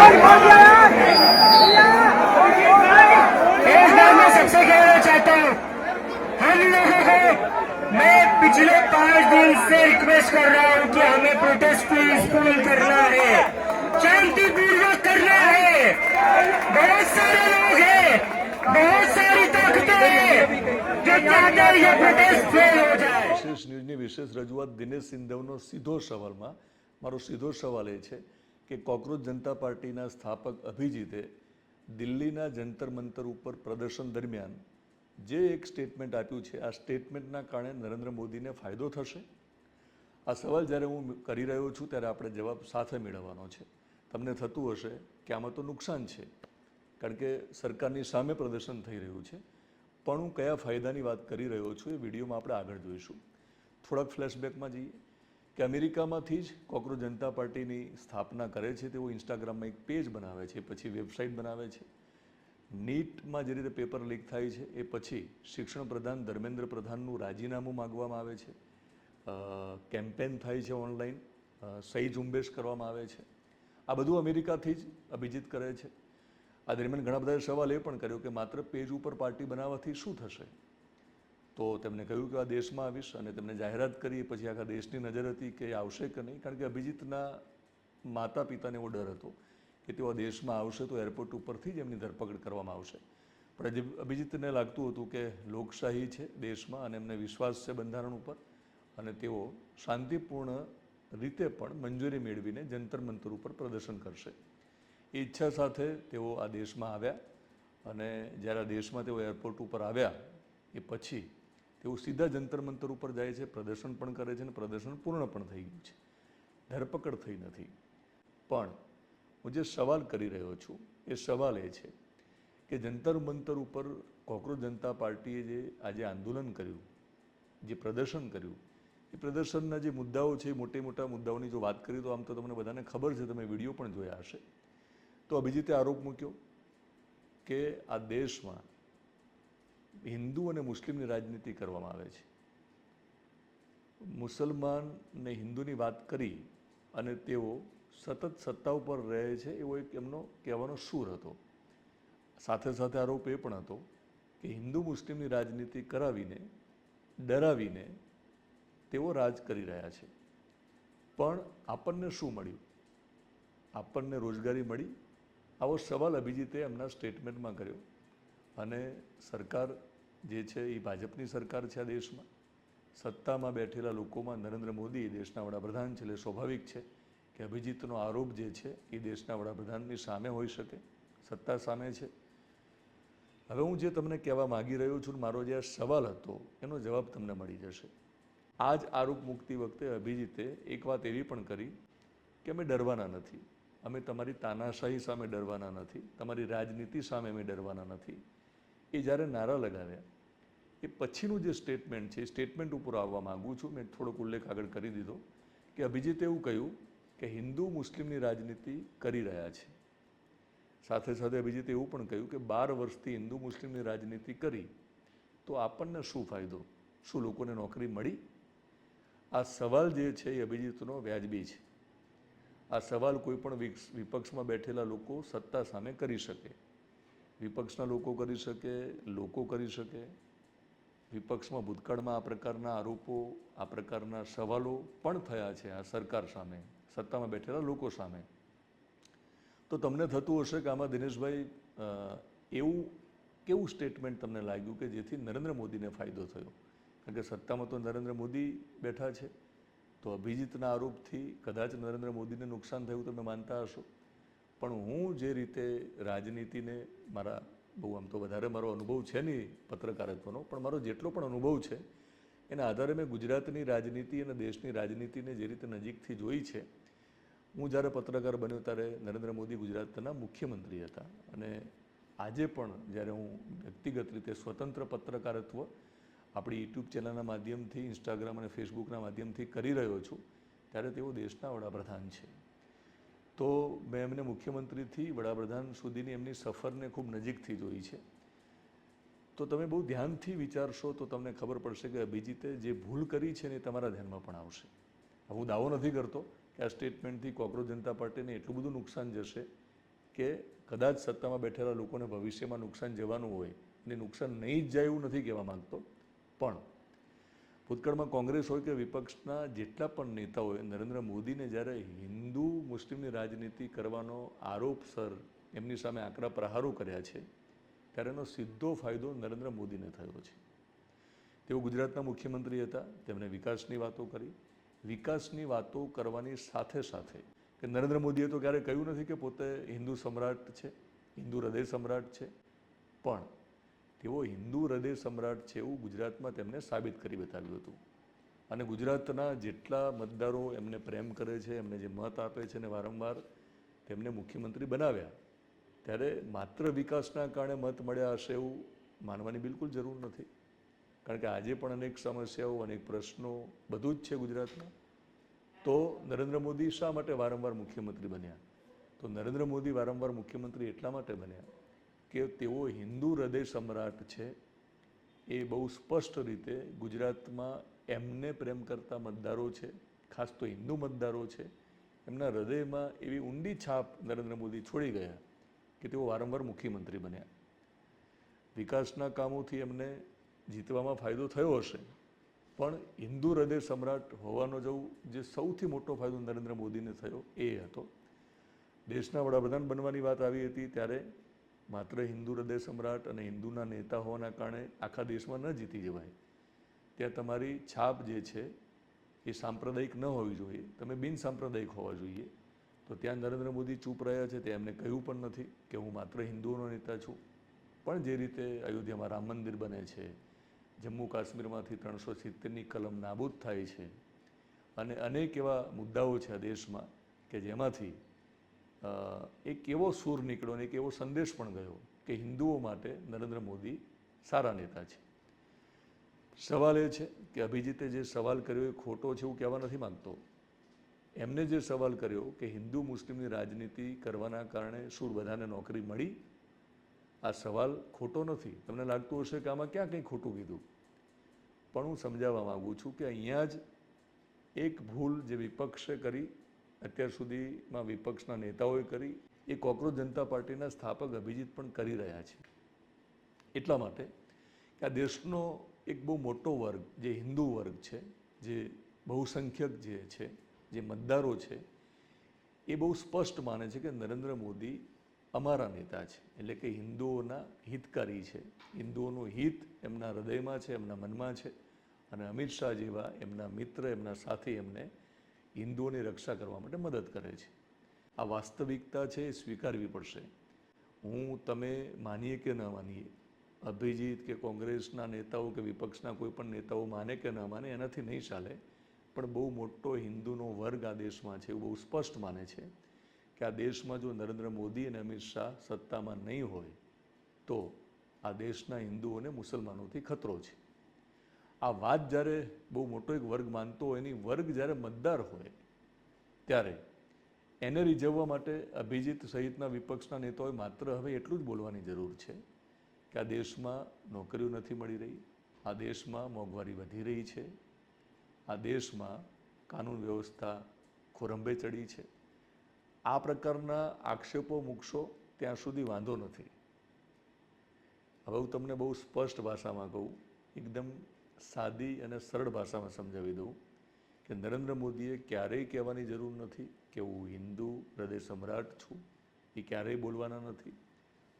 इस बार मैं सबसे कहना चाहता हूँ, हम लोगों को मैं पिछले 5 दिन से रिक्वेस्ट कर रहा हूँ कि हमें प्रोटेस्ट पीसफुल करना है, शांतिपूर्वक करना है। बहुत सारे लोग हैं, बहुत सारी ताकतें हैं जो चाहते हैं ये प्रोटेस्ट फेल हो जाए। વિશેષ ન્યૂઝની વિશેષ રજૂઆત દિનેશ સિંધવનો સીધો સવાલમાં મારો સીધો સવાલ એ છે કે કોકરોચ જનતા પાર્ટીના સ્થાપક અભિજીતે દિલ્હીના જંતર મંતર ઉપર પ્રદર્શન દરમિયાન જે એક સ્ટેટમેન્ટ આપ્યું છે, આ સ્ટેટમેન્ટના કારણે નરેન્દ્ર મોદીને ફાયદો થશે? આ સવાલ જ્યારે હું કરી રહ્યો છું ત્યારે આપણે જવાબ સાથે મેળવવાનો છે. તમને થતું હશે કે આમાં તો નુકસાન છે, કારણ કે સરકારની સામે પ્રદર્શન થઈ રહ્યું છે, પણ હું કયા ફાયદાની વાત કરી રહ્યો છું એ વિડીયોમાં આપણે આગળ જોઈશું. થોડાક ફ્લેશબેકમાં જઈએ કે અમેરિકામાંથી જ કોકરોચ જનતા પાર્ટીની સ્થાપના કરે છે. તેઓ ઇન્સ્ટાગ્રામમાં એક પેજ બનાવે છે, પછી વેબસાઇટ બનાવે છે. નીટમાં જે રીતે પેપર લીક થાય છે એ પછી શિક્ષણ પ્રધાન ધર્મેન્દ્ર પ્રધાનનું રાજીનામું માગવામાં આવે છે, કેમ્પેન થાય છે, ઓનલાઈન સહી ઝુંબેશ કરવામાં આવે છે. આ બધું અમેરિકાથી જ અભિજીત કરે છે. આ દરમિયાન ઘણા બધા સવાલ એ પણ કર્યો કે માત્ર પેજ ઉપર પાર્ટી બનાવવાથી શું થશે? તો તેમણે કહ્યું કે આ દેશમાં આવીશ, અને તેમણે જાહેરાત કરી. પછી આખા દેશની નજર હતી કે આવશે કે નહીં, કારણ કે અભિજીતના માતા પિતાને એવો ડર હતો કે તેઓ દેશમાં આવશે તો એરપોર્ટ ઉપરથી જ એમની ધરપકડ કરવામાં આવશે. પણ અભિજીતને લાગતું હતું કે લોકશાહી છે દેશમાં અને એમને વિશ્વાસ છે બંધારણ ઉપર, અને તેઓ શાંતિપૂર્ણ રીતે પણ મંજૂરી મેળવીને જંતર મંતર ઉપર પ્રદર્શન કરશે. એ ઈચ્છા સાથે તેઓ આ દેશમાં આવ્યા, અને જ્યારે આ દેશમાં તેઓ એરપોર્ટ ઉપર આવ્યા એ પછી તેઓ સીધા જંતર મંતર ઉપર જાય છે, પ્રદર્શન પણ કરે છે, અને પ્રદર્શન પૂર્ણ પણ થઈ ગયું છે. ધરપકડ થઈ નથી. પણ હું જે સવાલ કરી રહ્યો છું એ સવાલ એ છે કે જંતર મંતર ઉપર કોકરોચ જનતા પાર્ટીએ જે આજે આંદોલન કર્યું, જે પ્રદર્શન કર્યું, એ પ્રદર્શનના જે મુદ્દાઓ છે, મોટે મોટા મુદ્દાઓની જો વાત કરીએ તો આમ તો તમને બધાને ખબર છે, તમે વિડીયો પણ જોયા હશે. તો અભિજીતે આરોપ મૂક્યો કે આ દેશમાં હિન્દુ અને મુસ્લિમની રાજનીતિ કરવામાં આવે છે. મુસલમાન ને હિન્દુની વાત કરી અને તેઓ સતત સત્તા ઉપર રહે છે એવો એક એમનો કહેવાનો સૂર હતો. સાથે સાથે આરોપ એ પણ હતો કે હિન્દુ મુસ્લિમની રાજનીતિ કરાવીને ડરાવીને તેઓ રાજ કરી રહ્યા છે. પણ આપણને શું મળ્યું? આપણને રોજગારી મળી? આવો સવાલ અભિજીતે એમના સ્ટેટમેન્ટમાં કર્યો. અને સરકાર જે છે એ ભાજપની સરકાર છે આ દેશમાં. સત્તામાં બેઠેલા લોકોમાં નરેન્દ્ર મોદી એ દેશના વડાપ્રધાન છે, એટલે સ્વાભાવિક છે કે અભિજીતનો આરોપ જે છે એ દેશના વડાપ્રધાનની સામે હોઈ શકે, સત્તા સામે છે. હવે હું જે તમને કહેવા માગી રહ્યો છું, મારો જે સવાલ હતો એનો જવાબ તમને મળી જશે. આ જ આરોપ મૂકતી વખતે અભિજીતે એક વાત એવી પણ કરી કે અમે ડરવાના નથી, અમે તમારી તાનાશાહી સામે ડરવાના નથી, તમારી રાજનીતિ સામે અમે ડરવાના નથી. એ જ્યારે નારા લગાવ્યા એ પછીનું જે સ્ટેટમેન્ટ છે એ સ્ટેટમેન્ટ ઉપર આવવા માગું છું. મેં થોડોક ઉલ્લેખ આગળ કરી દીધો કે અભિજીતે એવું કહ્યું કે હિન્દુ મુસ્લિમની રાજનીતિ કરી રહ્યા છે. સાથે સાથે અભિજીતે એવું પણ કહ્યું કે 12 વર્ષથી હિન્દુ મુસ્લિમની રાજનીતિ કરી તો આપણને શું ફાયદો? શું લોકોને નોકરી મળી? આ સવાલ જે છે એ અભિજીતનો વ્યાજબી છે. આ સવાલ કોઈ પણ વિપક્ષમાં બેઠેલા લોકો સત્તા સામે કરી શકે. વિપક્ષના લોકો કરી શકે, લોકો કરી શકે. વિપક્ષમાં ભૂતકાળમાં આ પ્રકારના આરોપો, આ પ્રકારના સવાલો પણ થયા છે આ સરકાર સામે, સત્તામાં બેઠેલા લોકો સામે. તો તમને થતું હશે કે આમાં દિનેશભાઈ એવું કેવું સ્ટેટમેન્ટ તમને લાગ્યું કે જેથી નરેન્દ્ર મોદીને ફાયદો થયો? કારણ કે સત્તામાં તો નરેન્દ્ર મોદી બેઠા છે, તો અભિજીતના આરોપથી કદાચ નરેન્દ્ર મોદીને નુકસાન થયું તમે માનતા હશો. પણ હું જે રીતે રાજનીતિને મારા બહુ આમ તો વધારે મારો અનુભવ છે નહીં પત્રકારત્વનો, પણ મારો જેટલો પણ અનુભવ છે એના આધારે મેં ગુજરાતની રાજનીતિ અને દેશની રાજનીતિને જે રીતે નજીકથી જોઈ છે. હું જ્યારે પત્રકાર બન્યો ત્યારે નરેન્દ્ર મોદી ગુજરાતના મુખ્યમંત્રી હતા, અને આજે પણ જ્યારે હું વ્યક્તિગત રીતે સ્વતંત્ર પત્રકારત્વ આપણી યુટ્યુબ ચેનલના માધ્યમથી, ઇન્સ્ટાગ્રામ અને ફેસબુકના માધ્યમથી કરી રહ્યો છું, ત્યારે તેઓ દેશના વડાપ્રધાન છે. તો મેં એમને મુખ્યમંત્રીથી વડાપ્રધાન સુધીની એમની સફરને ખૂબ નજીકથી જોઈ છે. તો તમે બહુ ધ્યાનથી વિચારશો તો તમને ખબર પડશે કે અભિજીતે જે ભૂલ કરી છે ને એ તમારા ધ્યાનમાં પણ આવશે. હું દાવો નથી કરતો કે આ સ્ટેટમેન્ટથી કોકરોચ જનતા પાર્ટીને એટલું બધું નુકસાન જશે કે કદાચ સત્તામાં બેઠેલા લોકોને ભવિષ્યમાં નુકસાન જવાનું હોય અને નુકસાન નહીં જ જાય એવું નથી કહેવા માગતો, પણ ભૂતકાળમાં કોંગ્રેસ હોય કે વિપક્ષના જેટલા પણ નેતાઓએ નરેન્દ્ર મોદીને જ્યારે હિન્દુ મુસ્લિમની રાજનીતિ કરવાનો આરોપસર એમની સામે આકરા પ્રહારો કર્યા છે, ત્યારે એનો સીધો ફાયદો નરેન્દ્ર મોદીને થયો છે. તેઓ ગુજરાતના મુખ્યમંત્રી હતા, તેમણે વિકાસની વાતો કરી. વિકાસની વાતો કરવાની સાથે સાથે કે નરેન્દ્ર મોદીએ તો ક્યારેય કહ્યું નથી કે પોતે હિન્દુ સમ્રાટ છે, હિન્દુ હૃદય સમ્રાટ છે, પણ તેઓ હિન્દુ હૃદય સમ્રાટ છે એવું ગુજરાતમાં તેમને સાબિત કરી બતાવ્યું હતું. અને ગુજરાતના જેટલા મતદારો એમને પ્રેમ કરે છે, એમને જે મત આપે છે અને વારંવાર તેમને મુખ્યમંત્રી બનાવ્યા, ત્યારે માત્ર વિકાસના કારણે મત મળ્યા હશે એવું માનવાની બિલકુલ જરૂર નથી. કારણ કે આજે પણ અનેક સમસ્યાઓ, અનેક પ્રશ્નો બધું જ છે ગુજરાતમાં. તો નરેન્દ્ર મોદી શા માટે વારંવાર મુખ્યમંત્રી બન્યા? તો નરેન્દ્ર મોદી વારંવાર મુખ્યમંત્રી એટલા માટે બન્યા કે તેઓ હિન્દુ હૃદય સમ્રાટ છે એ બહુ સ્પષ્ટ રીતે ગુજરાતમાં એમને પ્રેમ કરતા મતદારો છે, ખાસ તો હિન્દુ મતદારો છે, એમના હૃદયમાં એવી ઊંડી છાપ નરેન્દ્ર મોદી છોડી ગયા કે તેઓ વારંવાર મુખ્યમંત્રી બન્યા. વિકાસના કામોથી એમને જીતવામાં ફાયદો થયો હશે, પણ હિન્દુ હૃદય સમ્રાટ હોવાનો જે સૌથી મોટો ફાયદો નરેન્દ્ર મોદીને થયો એ હતો. દેશના વડાપ્રધાન બનવાની વાત આવી હતી ત્યારે માત્ર હિન્દુ હૃદય સમ્રાટ અને હિન્દુના નેતા હોવાના કારણે આખા દેશમાં ન જીતી જવાય. ત્યાં તમારી છાપ જે છે એ સાંપ્રદાયિક ન હોવી જોઈએ, તમે બિન સાંપ્રદાયિક હોવા જોઈએ. તો ત્યાં નરેન્દ્ર મોદી ચૂપ રહ્યા છે, તે એમને કહ્યું પણ નથી કે હું માત્ર હિન્દુઓનો નેતા છું. પણ જે રીતે અયોધ્યામાં રામ મંદિર બને છે, જમ્મુ કાશ્મીરમાંથી 370ની કલમ નાબૂદ થાય છે, અને અનેક એવા મુદ્દાઓ છે આ દેશમાં કે જેમાંથી એક એવો સૂર નીકળ્યો અને એક એવો સંદેશ પણ ગયો કે હિન્દુઓ માટે નરેન્દ્ર મોદી સારા નેતા છે. સવાલ એ છે કે અભિજીતે જે સવાલ કર્યો એ ખોટો છે એવું કહેવા નથી માગતો. એમને જે સવાલ કર્યો કે હિન્દુ મુસ્લિમની રાજનીતિ કરવાના કારણે શું બધાને નોકરી મળી, આ સવાલ ખોટો નથી. તમને લાગતું હશે કે આમાં ક્યાં કંઈ ખોટું કીધું, પણ હું સમજાવવા માગું છું કે અહીંયા જ એક ભૂલ જે વિપક્ષે કરી, અત્યાર સુધીમાં વિપક્ષના નેતાઓએ કરી, એ કોકરોચ જનતા પાર્ટીના સ્થાપક અભિજીત પણ કરી રહ્યા છે. એટલા માટે કે આ દેશનો એક બહુ મોટો વર્ગ જે હિન્દુ વર્ગ છે, જે બહુસંખ્યક જે છે, જે મતદારો છે, એ બહુ સ્પષ્ટ માને છે કે નરેન્દ્ર મોદી અમારા નેતા છે, એટલે કે હિન્દુઓના હિતકારી છે. હિન્દુઓનું હિત એમના હૃદયમાં છે, એમના મનમાં છે, અને અમિત શાહ જેવા એમના મિત્ર, એમના સાથી એમને હિન્દુઓની રક્ષા કરવા માટે મદદ કરે છે. આ વાસ્તવિકતા છે, એ સ્વીકારવી પડશે. હું તમે માનીએ કે ન માનીએ, અભિજીત કે કોંગ્રેસના નેતાઓ કે વિપક્ષના કોઈ પણ નેતાઓ માને કે ન માને એનાથી નહીં ચાલે, પણ બહુ મોટો હિન્દુનો વર્ગ આ દેશમાં છે એવું બહુ સ્પષ્ટ માને છે કે આ દેશમાં જો નરેન્દ્ર મોદી અને અમિત શાહ સત્તામાં નહીં હોય તો આ દેશના હિન્દુઓને મુસલમાનોથી ખતરો છે. આ વાત જ્યારે બહુ મોટો એક વર્ગ માનતો હોય, એની વર્ગ જ્યારે મતદાર હોય, ત્યારે એને રીઝવવા માટે અભિજીત સહિતના વિપક્ષના નેતાઓએ માત્ર હવે એટલું જ બોલવાની જરૂર છે કે આ દેશમાં નોકરીઓ નથી મળી રહી, આ દેશમાં મોંઘવારી વધી રહી છે, આ દેશમાં કાનૂન વ્યવસ્થા ખોરંભે ચડી છે. આ પ્રકારના આક્ષેપો મૂકશો ત્યાં સુધી વાંધો નથી. હવે હું તમને બહુ સ્પષ્ટ ભાષામાં કહું, એકદમ સાદી અને સરળ ભાષામાં સમજાવી દઉં કે નરેન્દ્ર મોદીએ ક્યારેય કહેવાની જરૂર નથી કે હું હિન્દુ હૃદય સમ્રાટ છું, એ ક્યારેય બોલવાના નથી.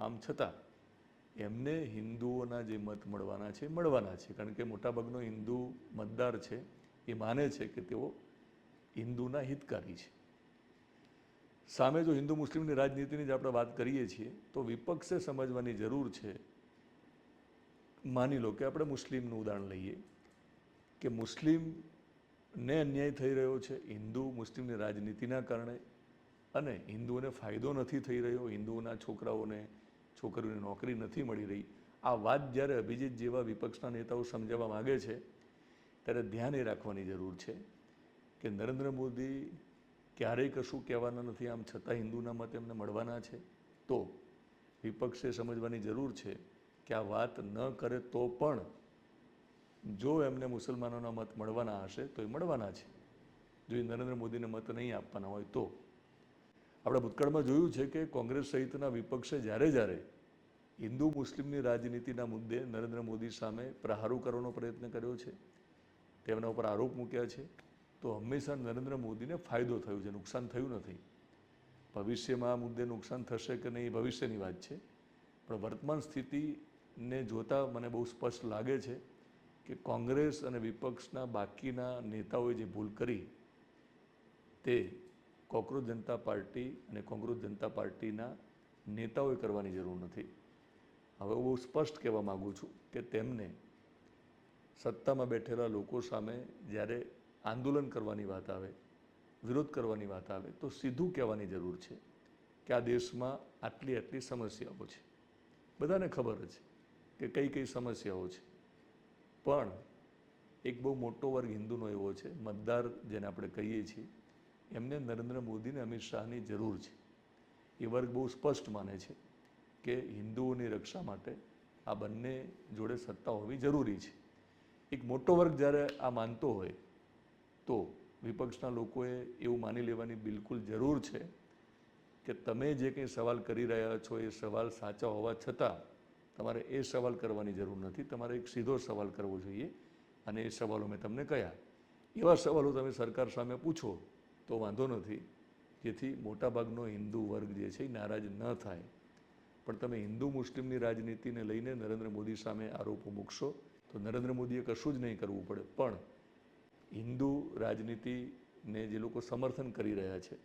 આમ છતાં એમને હિન્દુઓના જે મત મળવાના છે, કારણ કે મોટાભાગનો હિન્દુ મતદાર છે એ માને છે કે તેઓ હિન્દુના હિતકારી છે. સામે જો હિન્દુ મુસ્લિમની રાજનીતિની જ આપણે વાત કરીએ છીએ તો વિપક્ષે સમજવાની જરૂર છે. માની લો કે આપણે મુસ્લિમનું ઉદાહરણ લઈએ કે મુસ્લિમને અન્યાય થઈ રહ્યો છે હિન્દુ મુસ્લિમની રાજનીતિના કારણે, અને હિન્દુઓને ફાયદો નથી થઈ રહ્યો, હિન્દુઓના છોકરીઓને નોકરી નથી મળી રહી. આ વાત જ્યારે અભિજીત જેવા વિપક્ષના નેતાઓ સમજાવવા માગે છે ત્યારે ધ્યાન એ રાખવાની જરૂર છે કે નરેન્દ્ર મોદી ક્યારેય કશું કહેવાના નથી, આમ છતાં હિન્દુના મત એમને મળવાના છે. તો વિપક્ષે સમજવાની જરૂર છે કે આ વાત ન કરે તો પણ જો એમને મુસલમાનોના મત મળવાના હશે તો એ મળવાના છે, જો એ નરેન્દ્ર મોદીને મત નહીં આપવાના હોય તો. આપણે ભૂતકાળમાં જોયું છે કે કોંગ્રેસ સહિતના વિપક્ષે જ્યારે હિન્દુ મુસ્લિમની રાજનીતિના મુદ્દે નરેન્દ્ર મોદી સામે પ્રહારો કરવાનો પ્રયત્ન કર્યો છે, તેમના ઉપર આરોપ મૂક્યા છે, તો હંમેશા નરેન્દ્ર મોદીને ફાયદો થયો છે, નુકસાન થયું નથી. ભવિષ્યમાં આ મુદ્દે નુકસાન થશે કે નહીં એ ભવિષ્યની વાત છે, પણ વર્તમાન સ્થિતિને જોતાં મને બહુ સ્પષ્ટ લાગે છે કે કોંગ્રેસ અને વિપક્ષના બાકીના નેતાઓએ જે ભૂલ કરી તે કોકરોચ જનતા પાર્ટી અને કોંગ્રેસ જનતા પાર્ટીના નેતાઓએ કરવાની જરૂર નથી. હવે હું બહુ સ્પષ્ટ કહેવા માગું છું કે તેમને સત્તામાં બેઠેલા લોકો સામે જ્યારે આંદોલન કરવાની વાત આવે, વિરોધ કરવાની વાત આવે, તો સીધું કહેવાની જરૂર છે કે આ દેશમાં આટલી સમસ્યાઓ છે, બધાને ખબર છે કે કઈ સમસ્યાઓ છે, પણ એક બહુ મોટો વર્ગ હિન્દુનો એવો છે, મતદાર જેને આપણે કહીએ છીએ, એમને નરેન્દ્ર મોદીને અમિત શાહની જરૂર છે. એ વર્ગ બહુ સ્પષ્ટ માને છે કે હિન્દુઓની રક્ષા માટે આ બંને જોડે સત્તા હોવી જરૂરી છે. એક મોટો વર્ગ જ્યારે આ માનતો હોય તો વિપક્ષના લોકોએ એવું માની લેવાની બિલકુલ જરૂર છે કે તમે જે કંઈ સવાલ કરી રહ્યા છો એ સવાલ સાચા હોવા છતાં તમારે એ સવાલ કરવાની જરૂર નથી. તમારે એક સીધો સવાલ કરવો જોઈએ, અને એ સવાલો મેં તમને કહ્યા. એવા સવાલો તમે સરકાર સામે પૂછો તો વાંધો નથી, જેથી મોટાભાગનો હિન્દુ વર્ગ જે છે એ નારાજ ન થાય. પણ તમે હિન્દુ મુસ્લિમની રાજનીતિને લઈને નરેન્દ્ર મોદી સામે આરોપો મૂકશો તો નરેન્દ્ર મોદીએ કશું જ નહીં કરવું પડે, પણ હિન્દુ રાજનીતિને જે લોકો સમર્થન કરી રહ્યા છે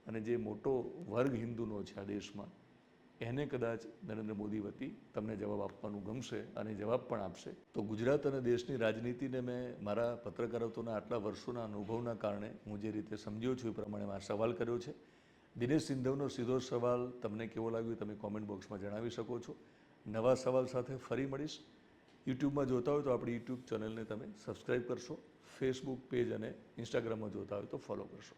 અને જે મોટો વર્ગ હિન્દુનો છે આ દેશમાં, એને કદાચ નરેન્દ્ર મોદી વતી તમને જવાબ આપવાનું ગમશે અને જવાબ પણ આપશે. તો ગુજરાત અને દેશની રાજનીતિને મેં મારા પત્રકારત્વના આટલા વર્ષોના અનુભવના કારણે હું જે રીતે સમજ્યો છું એ પ્રમાણે આ સવાલ કર્યો છે. દિનેશ સિંધવનો સીધો સવાલ તમને કેવો લાગ્યો તમે કોમેન્ટ બોક્સમાં જણાવી શકો છો. નવા સવાલ સાથે ફરી મળીશ. યુટ્યુબમાં જોતા હોય તો આપણી યુટ્યુબ ચેનલને તમે સબસ્ક્રાઈબ કરશો, ફેસબુક પેજ અને ઇન્સ્ટાગ્રામમાં જોતા હોય તો ફોલો કરશો.